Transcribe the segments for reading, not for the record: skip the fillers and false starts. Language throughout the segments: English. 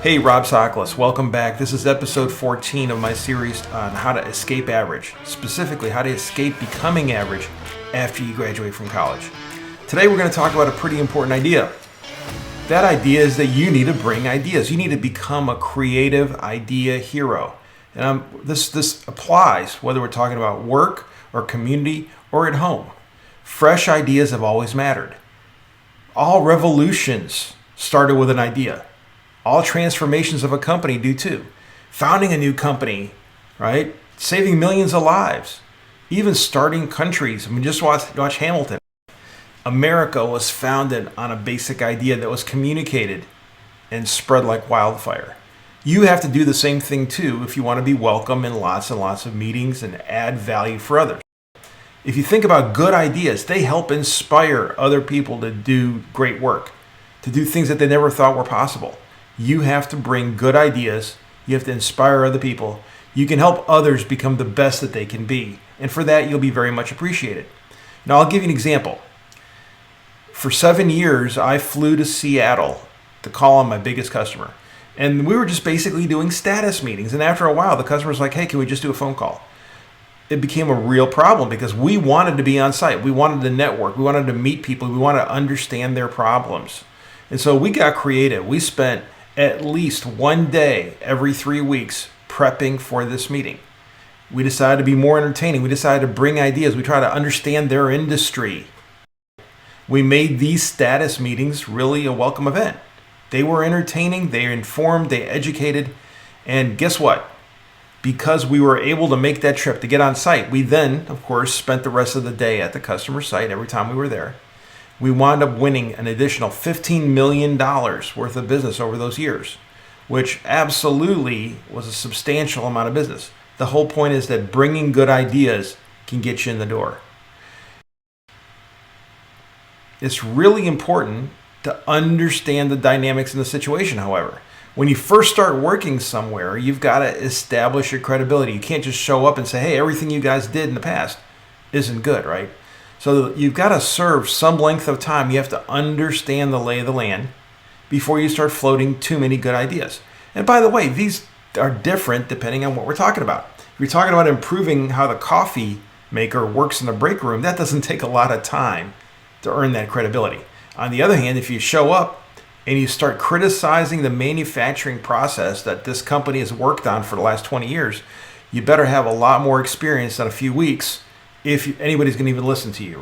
Hey, Rob Sakalas, welcome back. This is episode 14 of my series on how to escape average, specifically how to escape becoming average after you graduate from college. Today we're going to talk about a pretty important idea. That idea is that you need to bring ideas. You need to become a creative idea hero. And this applies whether we're talking about work or community or at home. Fresh ideas have always mattered. All revolutions started with an idea. All transformations of a company do too. Founding a new company, right? Saving millions of lives. Even starting countries. I mean, just watch Hamilton. America was founded on a basic idea that was communicated and spread like wildfire. You have to do the same thing too if you want to be welcome in lots and lots of meetings and add value for others. If you think about good ideas, they help inspire other people to do great work, to do things that they never thought were possible. You have to bring good ideas. You have to inspire other people. You can help others become the best that they can be. And for that, you'll be very much appreciated. Now, I'll give you an example. For 7 years, I flew to Seattle to call on my biggest customer. And we were just basically doing status meetings. And after a while, the customer was like, hey, can we just do a phone call? It became a real problem because we wanted to be on site. We wanted to network. We wanted to meet people. We wanted to understand their problems. And so we got creative. We spent at least one day every 3 weeks prepping for this meeting. We decided to be more entertaining. We decided to bring ideas. We tried to understand their industry. We made these status meetings really a welcome event. They were entertaining, they informed, they educated, and guess what? Because we were able to make that trip to get on site, we then, of course, spent the rest of the day at the customer site every time we were there. We wound up winning an additional $15 million worth of business over those years, which absolutely was a substantial amount of business. The whole point is that bringing good ideas can get you in the door. It's really important to understand the dynamics in the situation, however. When you first start working somewhere, you've got to establish your credibility. You can't just show up and say, hey, everything you guys did in the past isn't good, right? So you've got to serve some length of time. You have to understand the lay of the land before you start floating too many good ideas. And by the way, these are different depending on what we're talking about. If you're talking about improving how the coffee maker works in the break room, that doesn't take a lot of time to earn that credibility. On the other hand, if you show up and you start criticizing the manufacturing process that this company has worked on for the last 20 years, you better have a lot more experience than a few weeks if anybody's going to even listen to you.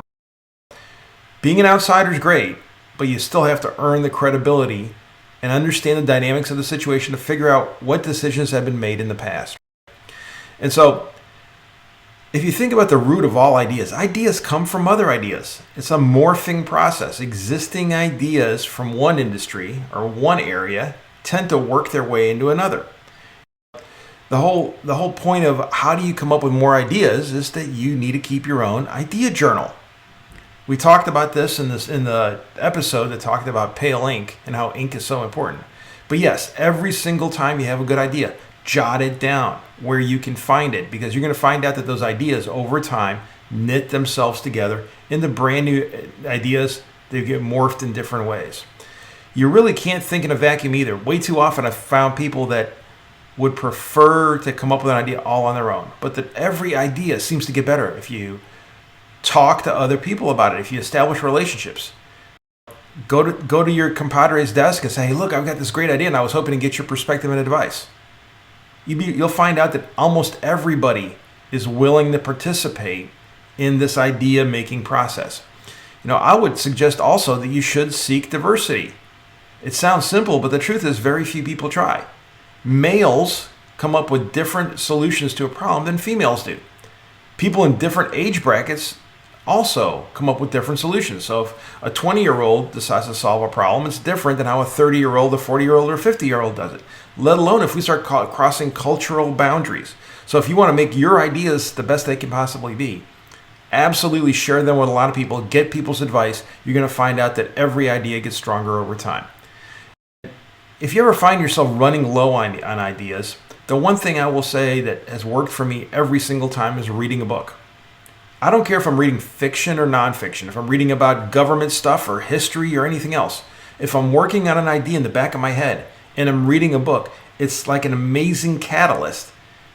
Being an outsider is great, but you still have to earn the credibility and understand the dynamics of the situation to figure out what decisions have been made in the past. And so, if you think about the root of all ideas, ideas come from other ideas. It's a morphing process. Existing ideas from one industry or one area tend to work their way into another. The whole point of how do you come up with more ideas is that you need to keep your own idea journal. We talked about this in the episode that talked about pale ink and how ink is so important. But yes, every single time you have a good idea, jot it down where you can find it, because you're going to find out that those ideas over time knit themselves together into brand new ideas that get morphed in different ways. You really can't think in a vacuum either. Way too often I've found people that would prefer to come up with an idea all on their own, but that every idea seems to get better if you talk to other people about it, if you establish relationships. Go to your compadre's desk and say, hey, look, I've got this great idea and I was hoping to get your perspective and advice. You'll find out that almost everybody is willing to participate in this idea-making process. I would suggest also that you should seek diversity. It sounds simple, but the truth is very few people try. Males come up with different solutions to a problem than females do. People in different age brackets also come up with different solutions. So if a 20-year-old decides to solve a problem, it's different than how a 30-year-old, a 40-year-old, or a 50-year-old does it, let alone if we start crossing cultural boundaries. So if you want to make your ideas the best they can possibly be, absolutely share them with a lot of people, get people's advice. You're going to find out that every idea gets stronger over time. If you ever find yourself running low on ideas, the one thing I will say that has worked for me every single time is reading a book. I don't care if I'm reading fiction or nonfiction, if I'm reading about government stuff or history or anything else. If I'm working on an idea in the back of my head and I'm reading a book, it's like an amazing catalyst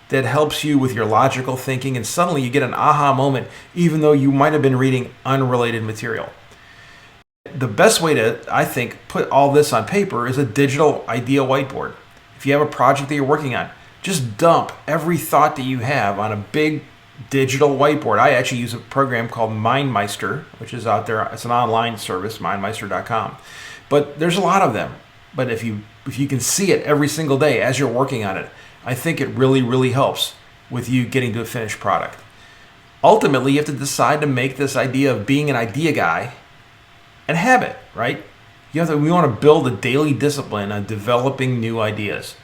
that helps you with your logical thinking, and suddenly you get an aha moment, even though you might have been reading unrelated material. The best way to, I think, put all this on paper is a digital idea whiteboard. If you have a project that you're working on, just dump every thought that you have on a big digital whiteboard. I actually use a program called MindMeister, which is out there. It's an online service, mindmeister.com. But there's a lot of them. But if you can see it every single day as you're working on it, I think it really, really helps with you getting to a finished product. Ultimately, you have to decide to make this idea of being an idea guy a habit, right? We want to build a daily discipline on developing new ideas.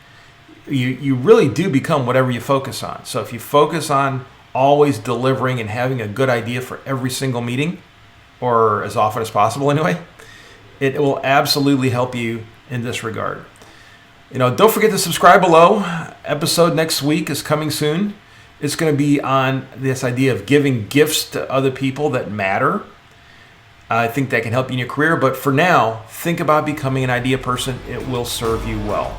You really do become whatever you focus on. So if you focus on always delivering and having a good idea for every single meeting, or as often as possible anyway, it will absolutely help you in this regard. Don't forget to subscribe below. Episode next week is coming soon. It's going to be on this idea of giving gifts to other people that matter. I think that can help you in your career. But for now, think about becoming an idea person. It will serve you well.